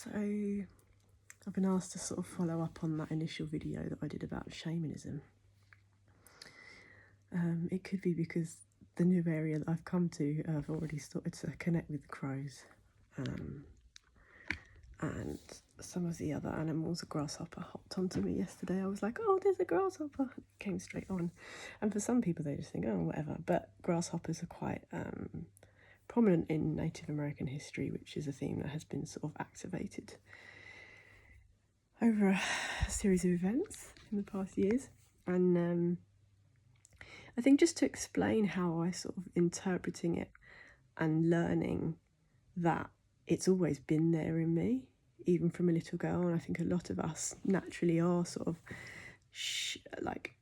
So I've been asked to sort of follow up on that initial video that I did about shamanism. It could be because the new area that I've come to, I've already started to connect with the crows, and some of the other animals. A grasshopper hopped onto me yesterday. I was like, oh, there's a grasshopper. It came straight on. And for some people, they just think, oh, whatever. But grasshoppers are quite prominent in Native American history, which is a theme that has been sort of activated over a series of events in the past years. And I think just to explain how I sort of interpreting it and learning that it's always been there in me, even from a little girl. And I think a lot of us naturally are sort of like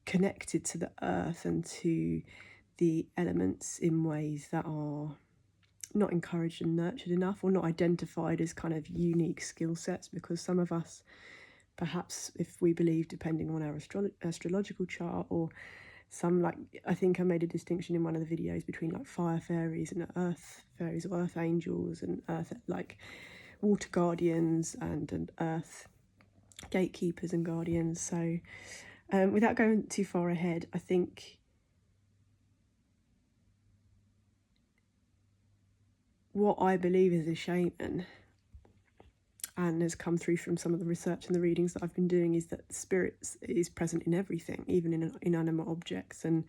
connected to the earth and to the elements in ways that are not encouraged and nurtured enough, or not identified as kind of unique skill sets, because some of us, perhaps if we believe, depending on our astrological chart, or some, like, I think I made a distinction in one of the videos between like fire fairies and earth fairies, or earth angels and earth, like water guardians and earth gatekeepers and guardians. So without going too far ahead, I think what I believe as a shaman, and has come through from some of the research and the readings that I've been doing, is that spirit is present in everything, even in inanimate objects. And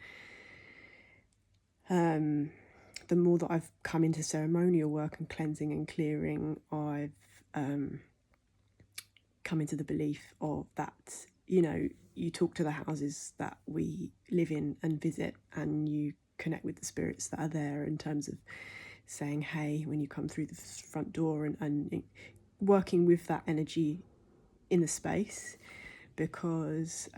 the more that I've come into ceremonial work and cleansing and clearing, I've come into the belief of that, you know, you talk to the houses that we live in and visit, and you connect with the spirits that are there, in terms of saying hey when you come through the front door, and working with that energy in the space. Because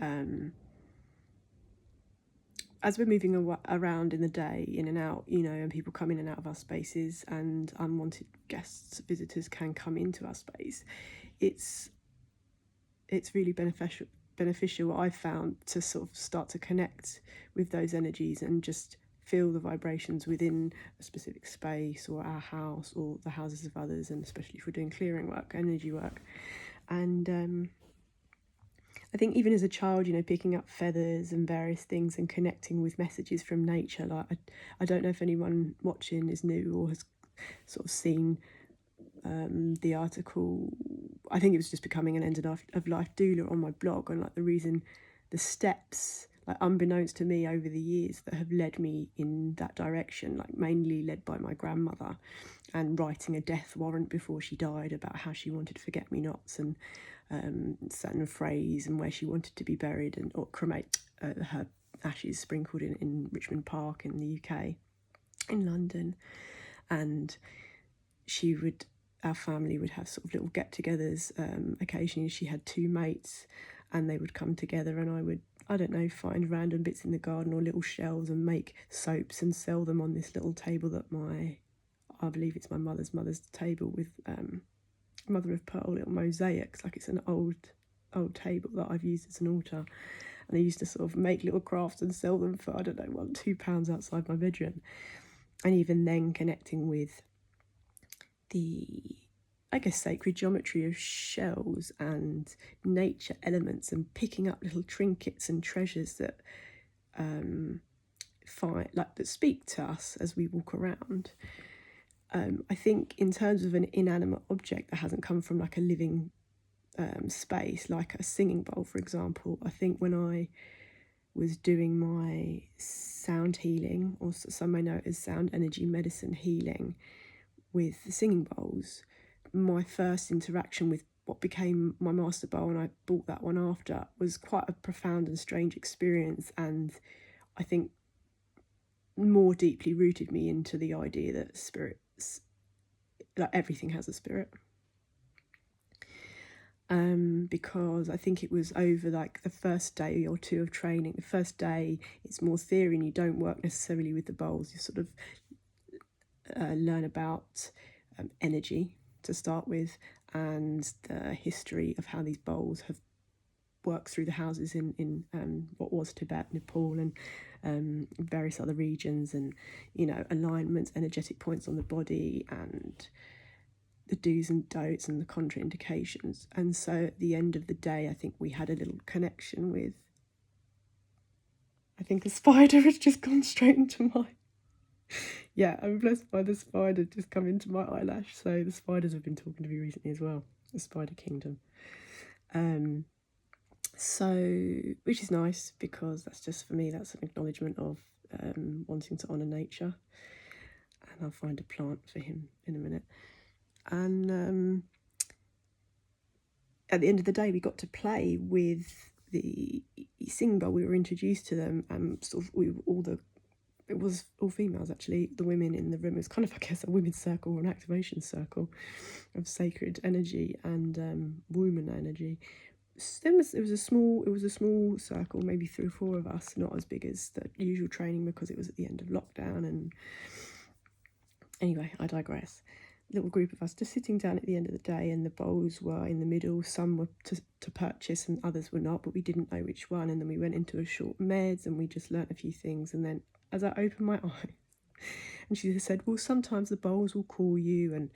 as we're moving around in the day, in and out, you know, and people come in and out of our spaces, and unwanted guests, visitors can come into our space, it's really beneficial, I've found, to sort of start to connect with those energies and just feel the vibrations within a specific space, or our house, or the houses of others, and especially if we're doing clearing work, energy work. And I think even as a child, you know, picking up feathers and various things and connecting with messages from nature. Like, I don't know if anyone watching is new or has sort of seen the article. I think it was just becoming an end of life doula on my blog, and like the reason, the steps, like unbeknownst to me over the years, that have led me in that direction, like mainly led by my grandmother, and writing a death warrant before she died about how she wanted forget-me-nots and certain phrase, and where she wanted to be buried, and or cremate her ashes sprinkled in Richmond Park in the UK, in London. And our family would have sort of little get-togethers. Occasionally she had two mates, and they would come together, and I would, I don't know, find random bits in the garden or little shells and make soaps and sell them on this little table that I believe it's my mother's table, with mother of pearl little mosaics, like it's an old table that I've used as an altar. And I used to sort of make little crafts and sell them for, I don't know, £2 outside my bedroom. And even then, connecting with the, I guess, sacred geometry of shells and nature elements, and picking up little trinkets and treasures that that speak to us as we walk around. I think in terms of an inanimate object that hasn't come from like a living space, like a singing bowl, for example, I think when I was doing my sound healing, or some may know it as sound energy medicine healing, with the singing bowls, my first interaction with what became my master bowl, and I bought that one after, was quite a profound and strange experience, and I think more deeply rooted me into the idea that spirits, like everything, has a spirit. Because I think it was over like the first day or two of training. The first day it's more theory, and you don't work necessarily with the bowls. You sort of learn about energy to start with, and the history of how these bowls have worked through the houses in what was Tibet, Nepal, and various other regions, and, you know, alignments, energetic points on the body, and the do's and don'ts and the contraindications. And so at the end of the day, I think we had a little connection with, I think a spider has just gone straight into my, yeah, I'm blessed by the spider just come into my eyelash. So the spiders have been talking to me recently as well, the spider kingdom. So, which is nice, because that's just, for me, that's an acknowledgement of wanting to honour nature. And I'll find a plant for him in a minute. And at the end of the day, we got to play with the singing bowl. We were introduced to them, and sort of it was all females actually. The women in the room, it was kind of, I guess, a women's circle or an activation circle of sacred energy and woman energy. It was a small circle, maybe 3 or 4 of us, not as big as the usual training because it was at the end of lockdown. And anyway, I digress. Little group of us just sitting down at the end of the day, and the bowls were in the middle. Some were to purchase and others were not, but we didn't know which one. And then we went into a short meds and we just learnt a few things. And then as I opened my eye, and she said, well, sometimes the bowls will call you, and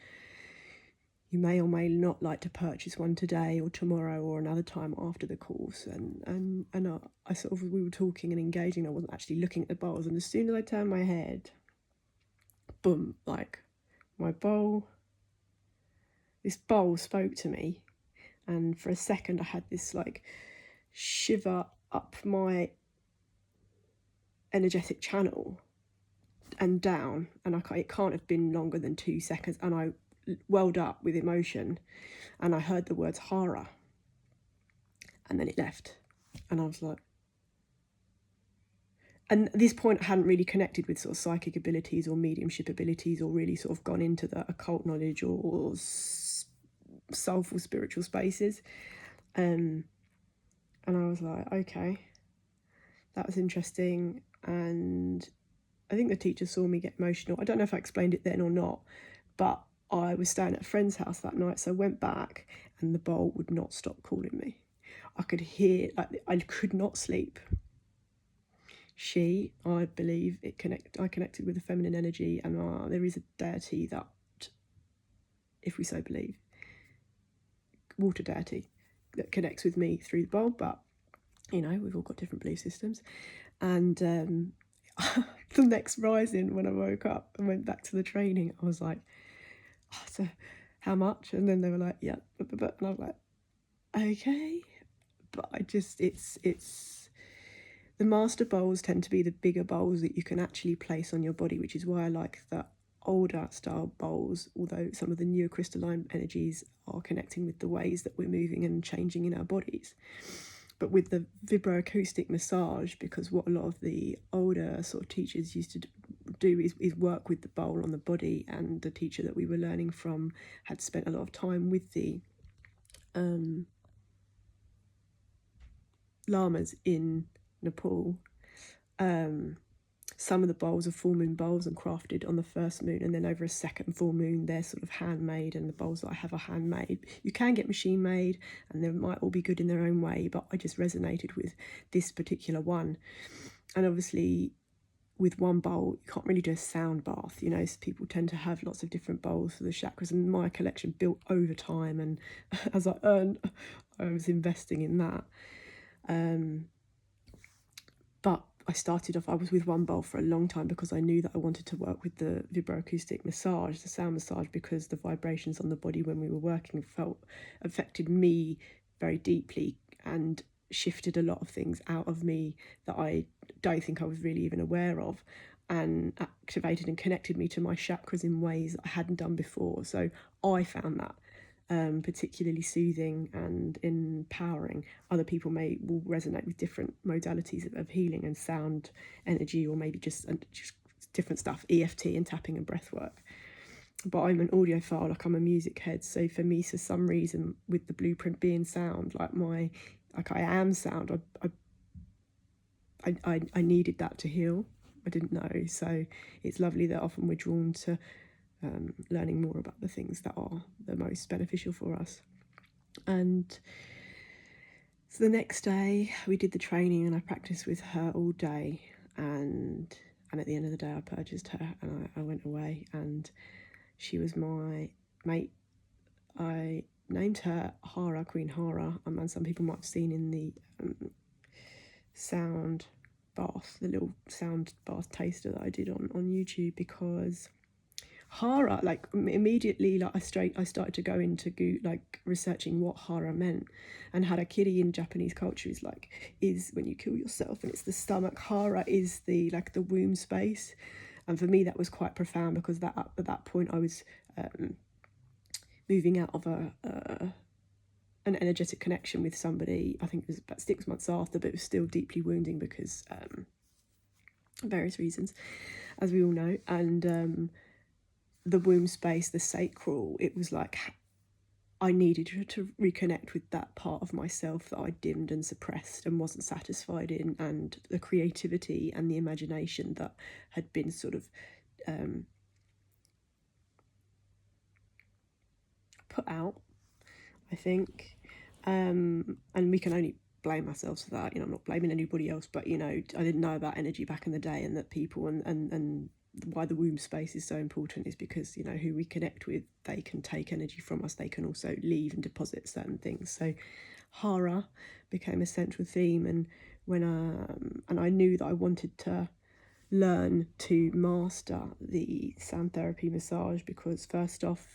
you may or may not like to purchase one today or tomorrow or another time after the course. And I sort of, we were talking and engaging. I wasn't actually looking at the bowls. And as soon as I turned my head, boom, like my bowl, this bowl spoke to me. And for a second I had this like shiver up my energetic channel and down. And it can't have been longer than 2 seconds. And I welled up with emotion, and I heard the words Hara, and then it left. And I was like, and at this point I hadn't really connected with sort of psychic abilities or mediumship abilities, or really sort of gone into the occult knowledge or soulful spiritual spaces. And I was like, okay, that was interesting. And I think the teacher saw me get emotional. I don't know if I explained it then or not, but I was staying at a friend's house that night, so I went back and the bowl would not stop calling me. I could hear, I could not sleep. I believe I connected with the feminine energy, and there is a deity that, if we so believe, water deity, that connects with me through the bowl. But you know, we've all got different belief systems. And the next rising, when I woke up and went back to the training, I was like, oh, so how much? And then they were like, yeah, and I was like, okay. But I just, it's the master bowls tend to be the bigger bowls that you can actually place on your body, which is why I like the older style bowls, although some of the newer crystalline energies are connecting with the ways that we're moving and changing in our bodies. But with the vibroacoustic massage, because what a lot of the older sort of teachers used to do is work with the bowl on the body, and the teacher that we were learning from had spent a lot of time with the lamas in Nepal. Some of the bowls are full moon bowls and crafted on the first moon, and then over a second full moon they're sort of handmade, and the bowls that I have are handmade. You can get machine made, and they might all be good in their own way, but I just resonated with this particular one. And obviously with one bowl you can't really do a sound bath, you know, so people tend to have lots of different bowls for the chakras, and my collection built over time, and as I earned, I was investing in that. But I started off, I was with one bowl for a long time because I knew that I wanted to work with the vibroacoustic massage, the sound massage, because the vibrations on the body when we were working affected me very deeply and shifted a lot of things out of me that I don't think I was really even aware of, and activated and connected me to my chakras in ways that I hadn't done before. So I found that particularly soothing and empowering. Other people will resonate with different modalities of healing and sound energy, or maybe just different stuff, EFT and tapping and breath work. But I'm an audiophile, like I'm a music head. So for me, for some reason, with the blueprint being sound, I am sound, I needed that to heal. I didn't know. So it's lovely that often we're drawn to learning more about the things that are the most beneficial for us. And so the next day we did the training, and I practiced with her all day, and at the end of the day I purchased her, and I went away, and she was my mate I named her Hara, Queen Hara, and some people might have seen in the sound bath, the little sound bath taster that I did on YouTube, because Hara, like immediately, like I started to go into like researching what Hara meant, and harakiri in Japanese culture is when you kill yourself, and it's the stomach. Hara is the womb space, and for me that was quite profound, because at that point I was moving out of an energetic connection with somebody. I think it was about 6 months after, but it was still deeply wounding because various reasons, as we all know. And the womb space, the sacral, it was like I needed to reconnect with that part of myself that I dimmed and suppressed and wasn't satisfied in, and the creativity and the imagination that had been sort of put out, I think. And we can only blame ourselves for that. I'm not blaming anybody else, but I didn't know about energy back in the day, and that people and why the womb space is so important is because who we connect with, they can take energy from us, they can also leave and deposit certain things. So Hara became a central theme, and and I knew that I wanted to learn to master the sound therapy massage, because first off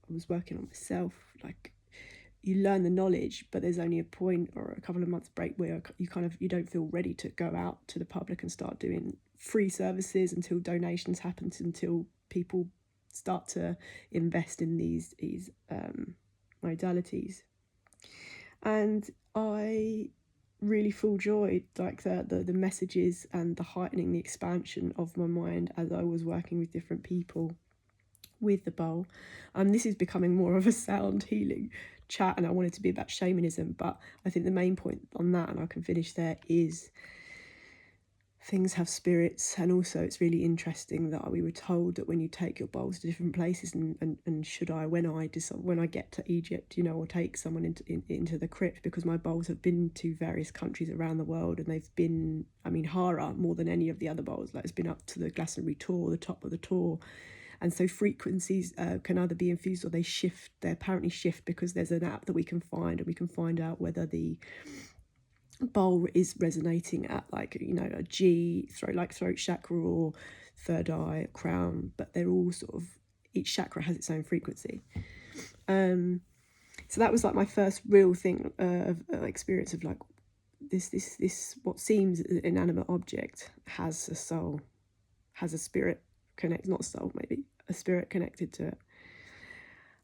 I was working on myself. Like, you learn the knowledge, but there's only a point or a couple of months break where you don't feel ready to go out to the public and start doing free services until donations happen, until people start to invest in these modalities. And I really full joyed like the messages and the heightening, the expansion of my mind as I was working with different people with the bowl. This is becoming more of a sound healing chat, and I wanted to be about shamanism, but I think the main point on that, and I can finish there, is things have spirits. And also it's really interesting that we were told that when you take your bowls to different places, and should I, when I get to Egypt, or take someone into the crypt, because my bowls have been to various countries around the world, and they've been, Hara more than any of the other bowls, like it's been up to the Glastonbury tour, the top of the tour. And so frequencies can either be infused or they apparently shift, because there's an app that we can find, and we can find out whether the bowl is resonating at a G, throat chakra, or third eye, crown, but they're all sort of, each chakra has its own frequency. So that was like my first real thing of experience of like this what seems an inanimate object has a soul, has a spirit not soul, maybe a spirit connected to it.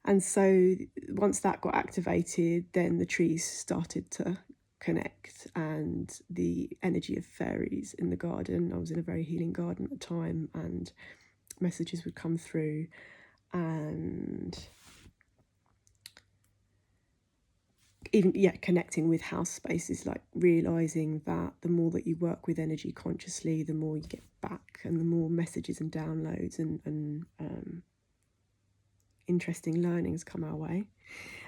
And so once that got activated, then the trees started to connect, and the energy of fairies in the garden, I was in a very healing garden at the time, and messages would come through. And even connecting with house spaces, like realizing that the more that you work with energy consciously, the more you get back, and the more messages and downloads and interesting learnings come our way.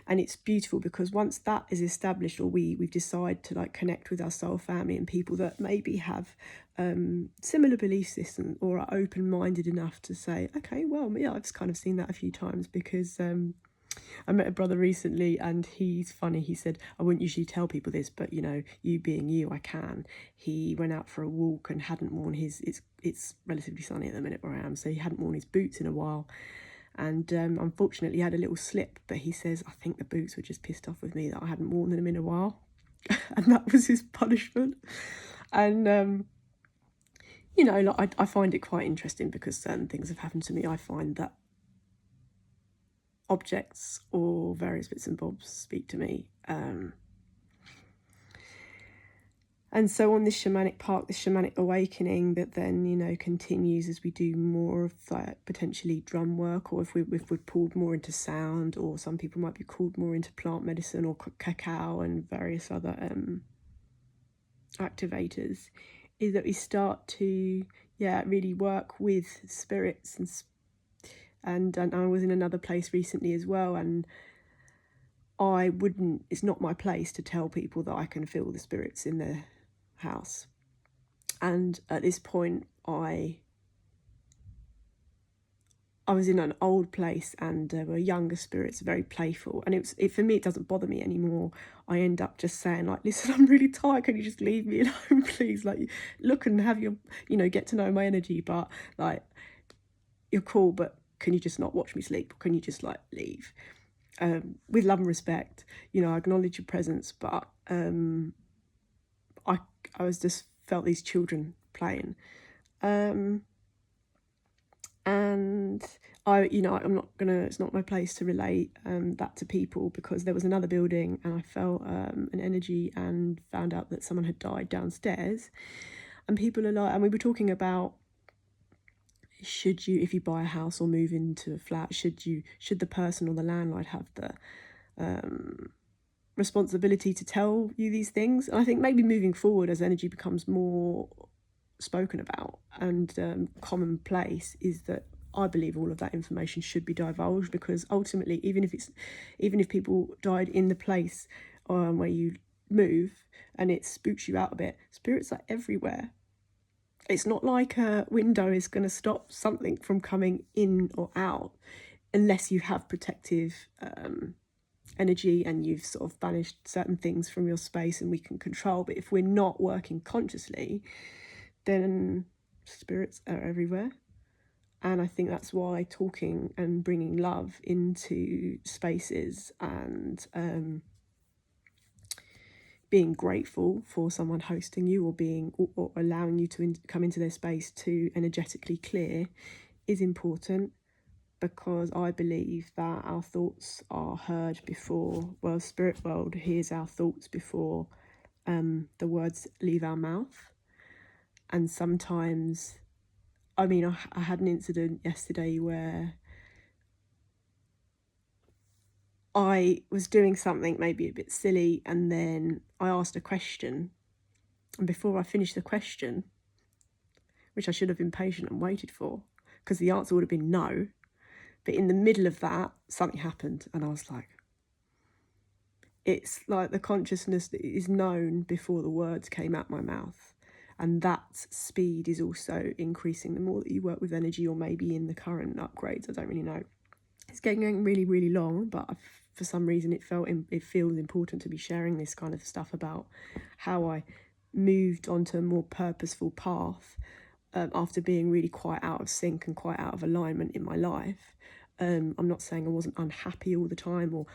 And it's beautiful, because once that is established, or we've decided to like connect with our soul family and people that maybe have similar belief systems, or are open-minded enough to say, okay, well, yeah, I've kind of seen that a few times, because I met a brother recently, and he's funny. He said, I wouldn't usually tell people this, but you being you, I can. He went out for a walk and hadn't worn it's relatively sunny at the minute where I am, so he hadn't worn his boots in a while. And unfortunately, he had a little slip, but he says, I think the boots were just pissed off with me that I hadn't worn them in a while. And that was his punishment. And, I find it quite interesting, because certain things have happened to me. I find that objects or various bits and bobs speak to me. And so on this shamanic path, this shamanic awakening that then, continues as we do more of that potentially drum work, or if we're pulled more into sound, or some people might be called more into plant medicine or cacao and various other activators, is that we start to really work with spirits. And I was in another place recently as well, and it's not my place to tell people that I can feel the spirits in their house. And at this point, I I was in an old place and there were younger spirits, very playful, and it for me, it doesn't bother me anymore. I end up just saying, like, listen, I'm really tired, can you just leave me alone, please? Like, look and have your, get to know my energy, but like, you're cool, but can you just not watch me sleep? Can you just like leave? With love and respect, I acknowledge your presence, but I was just felt these children playing. And I'm not gonna, it's not my place to relate that to people, because there was another building and I felt an energy and found out that someone had died downstairs, and people are like, and we were talking about, should you, if you buy a house or move into a flat, should the person or the landlord have the responsibility to tell you these things? And I think maybe moving forward, as energy becomes more spoken about and commonplace, is that I believe all of that information should be divulged, because ultimately, even if people died in the place where you move and it spooks you out a bit, spirits are everywhere. It's not like a window is going to stop something from coming in or out unless you have protective energy and you've sort of banished certain things from your space and we can control. But if we're not working consciously, then spirits are everywhere. And I think that's why talking and bringing love into spaces and being grateful for someone hosting you, or allowing you to come into their space to energetically clear, is important, because I believe that our thoughts are heard before, well, spirit world hears our thoughts before the words leave our mouth. And sometimes, I had an incident yesterday where I was doing something maybe a bit silly, and then I asked a question, and before I finished the question, which I should have been patient and waited for, because the answer would have been no, but in the middle of that, something happened, and I was like, it's like the consciousness that is known before the words came out my mouth. And that speed is also increasing the more that you work with energy, or maybe in the current upgrades, I don't really know. It's getting really, really long, but for some reason it feels important to be sharing this kind of stuff about how I moved onto a more purposeful path after being really quite out of sync and quite out of alignment in my life. I'm not saying I wasn't unhappy all the time or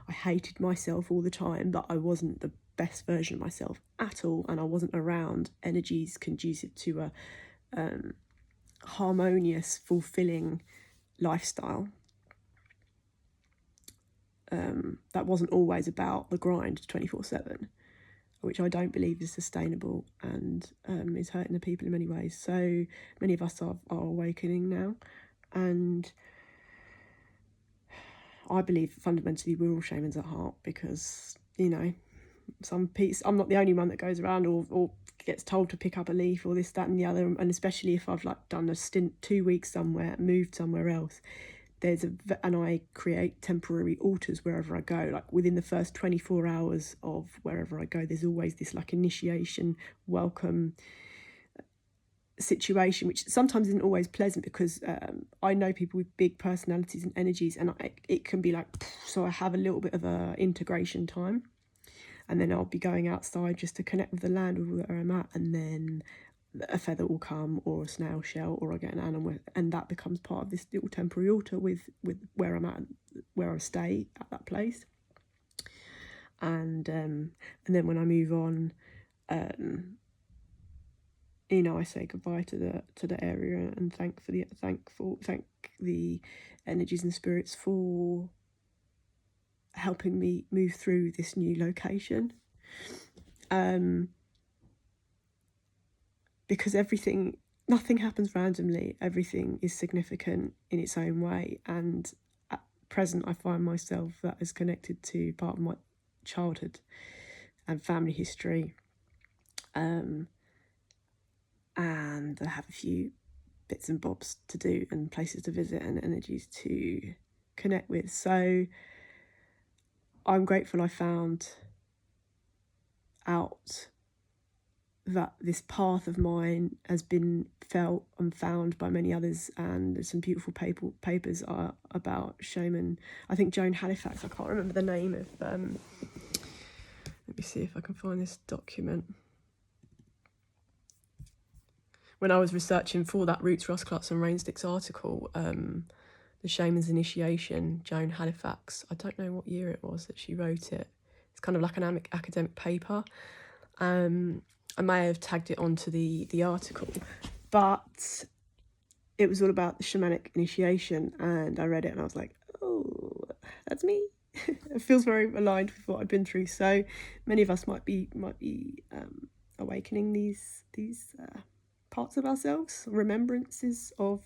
I hated myself all the time, but I wasn't the best version of myself at all, and I wasn't around energies conducive to a harmonious, fulfilling lifestyle. That wasn't always about the grind 24/7, which I don't believe is sustainable and is hurting the people in many ways. So many of us are awakening now, and I believe fundamentally we're all shamans at heart, because I'm not the only one that goes around or gets told to pick up a leaf or this, that and the other, and especially if I've like done a stint 2 weeks somewhere, moved somewhere else, and I create temporary altars wherever I go. Like within the first 24 hours of wherever I go, there's always this like initiation, welcome situation, which sometimes isn't always pleasant, because I know people with big personalities and energies, and it can be like, so I have a little bit of a integration time, and then I'll be going outside just to connect with the land where I'm at, and then a feather will come, or a snail shell, or I get an animal, and that becomes part of this little temporary altar with where I'm at, where I stay at that place. And then when I move on, I say goodbye to the area and thank the energies and spirits for helping me move through this new location. Because nothing happens randomly, everything is significant in its own way, and at present I find myself that is connected to part of my childhood and family history, and I have a few bits and bobs to do and places to visit and energies to connect with. So I'm grateful I found out that this path of mine has been felt and found by many others, and there's some beautiful papers are about shaman. I think Joan Halifax, I can't remember the name of, let me see if I can find this document. When I was researching for that Roots, Rosklots and Rainsticks article, the Shaman's Initiation, Joan Halifax, I don't know what year it was that she wrote it. It's kind of like an academic paper. I may have tagged it onto the article, but it was all about the shamanic initiation, and I read it and I was like, oh, that's me. It feels very aligned with what I've been through. So many of us might be awakening these parts of ourselves, remembrances of,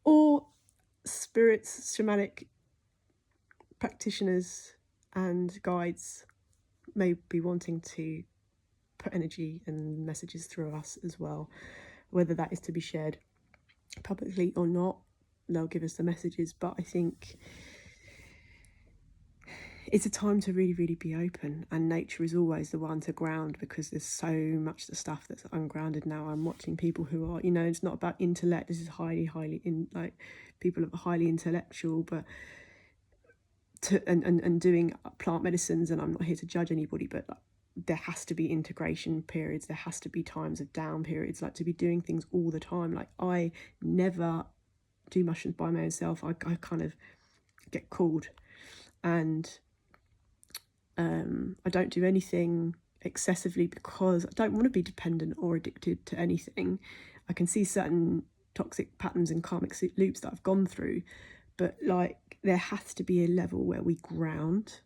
or spirits, shamanic practitioners and guides may be wanting to put energy and messages through us as well, whether that is to be shared publicly or not. They'll give us the messages, but I think it's a time to really, really be open, and nature is always the one to ground, because there's so much the stuff that's ungrounded now. I'm watching people who are, it's not about intellect. This is highly people are highly intellectual, but and doing plant medicines, and I'm not here to judge anybody, but there has to be integration periods, there has to be times of down periods, like to be doing things all the time. Like, I never do mushrooms by myself. I kind of get called, and I don't do anything excessively because I don't want to be dependent or addicted to anything. I can see certain toxic patterns and karmic loops that I've gone through, but like, there has to be a level where we ground.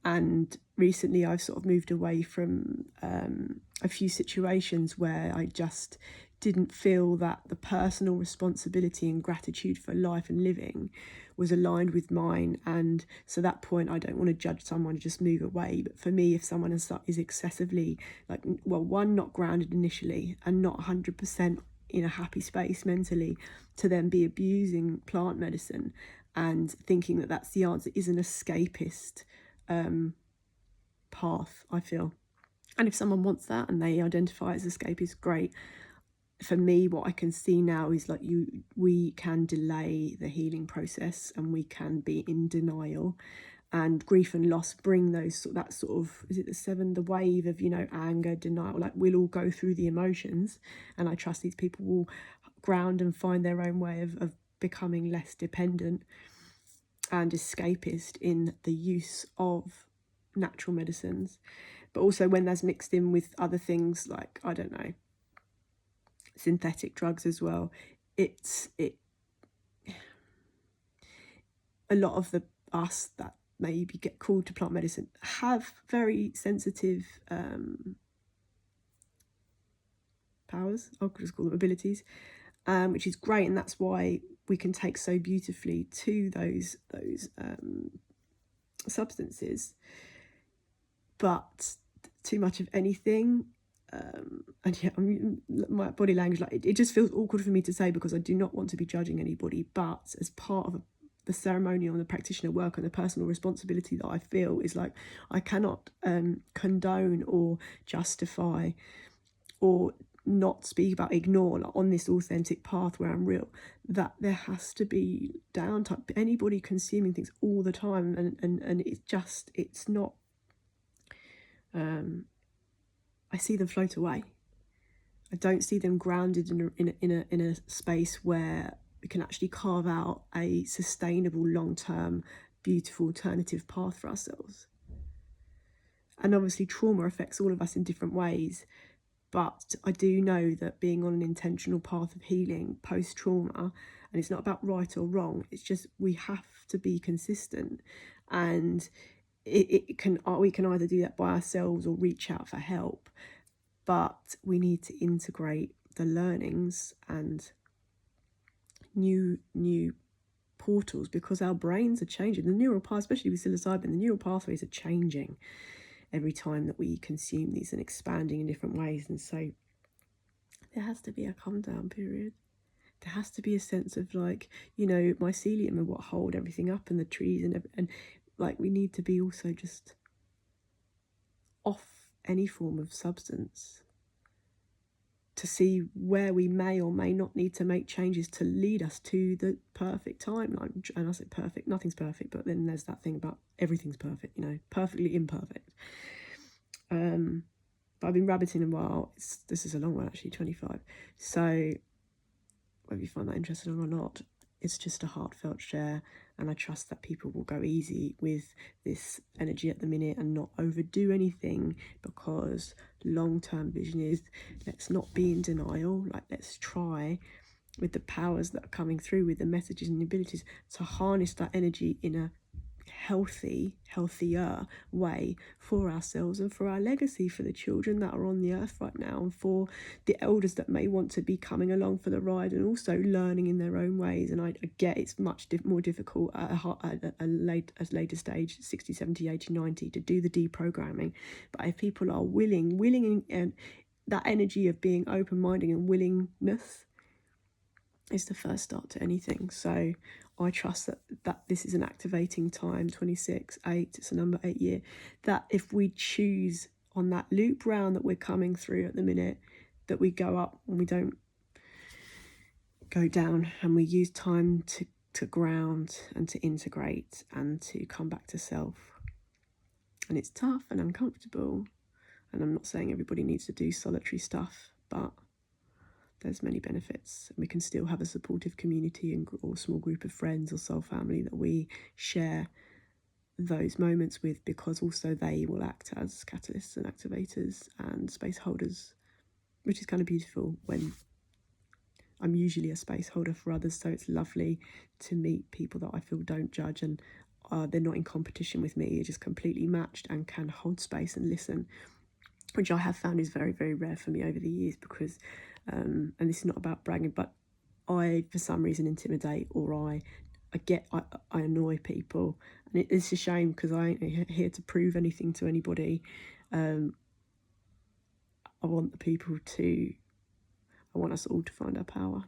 And recently I've sort of moved away from a few situations where I just didn't feel that the personal responsibility and gratitude for life and living was aligned with mine. And so at that point, I don't want to judge someone, just move away. But for me, if someone is excessively, like, well, one, not grounded initially and not 100% in a happy space mentally, to then be abusing plant medicine and thinking that that's the answer, is an escapist path, I feel. And if someone wants that and they identify as escapist, great. For me, what I can see now is like, we can delay the healing process, and we can be in denial, and grief and loss bring that sort of, is it the wave of, anger, denial. Like, we'll all go through the emotions, and I trust these people will ground and find their own way of becoming less dependent and escapist in the use of natural medicines. But also when that's mixed in with other things like, I don't know, synthetic drugs as well, a lot of us that maybe get called to plant medicine have very sensitive powers, I'll just call them abilities, which is great, and that's why we can take so beautifully to those substances. But too much of anything, and yeah, I mean, my body language, like, it just feels awkward for me to say, because I do not want to be judging anybody, but as part of the ceremonial and the practitioner work and the personal responsibility that I feel is like, I cannot condone or justify or not speak about, ignore, like, on this authentic path where I'm real, that there has to be downtime. Anybody consuming things all the time, and it's not, I see them float away. I don't see them grounded in a space where we can actually carve out a sustainable, long-term, beautiful alternative path for ourselves. And obviously trauma affects all of us in different ways, but I do know that being on an intentional path of healing post-trauma, and it's not about right or wrong, it's just we have to be consistent, and we can either do that by ourselves or reach out for help, but we need to integrate the learnings and new portals, because our brains are changing. The neural path, especially with psilocybin, the neural pathways are changing every time that we consume these, and expanding in different ways. And so there has to be a calm down period. There has to be a sense of, like, mycelium and what hold everything up, and the trees, and like, we need to be also just off any form of substance. to see where we may or may not need to make changes to lead us to the perfect timeline. And I say perfect, nothing's perfect, but then there's that thing about everything's perfect, you know, perfectly imperfect. But I've been rabbiting a while. This is a long one, actually, 25. So whether you find that interesting or not, it's just a heartfelt share, and I trust that people will go easy with this energy at the minute and not overdo anything, because long-term vision is, let's not be in denial, like let's try with the powers that are coming through, with the messages and the abilities, to harness that energy in a healthier way for ourselves and for our legacy, for the children that are on the earth right now, and for the elders that may want to be coming along for the ride and also learning in their own ways. And I get it's much more difficult at a later stage, 60, 70, 80, 90, to do the deprogramming. But if people are willing, and that energy of being open-minded and willingness is the first start to anything. So I trust that this is an activating time, 26, 8, it's a number 8 year, that if we choose on that loop round that we're coming through at the minute, that we go up and we don't go down, and we use time to ground and to integrate and to come back to self. And it's tough and uncomfortable, and I'm not saying everybody needs to do solitary stuff, but there's many benefits. We can still have a supportive community or small group of friends or soul family that we share those moments with, because also they will act as catalysts and activators and space holders, which is kind of beautiful when I'm usually a space holder for others. So it's lovely to meet people that I feel don't judge, and they're not in competition with me. You're just completely matched and can hold space and listen, which I have found is very, very rare for me over the years, because and this is not about bragging, but I, for some reason, intimidate, or I annoy people, and it's a shame, because I ain't here to prove anything to anybody. I want us all to find our power.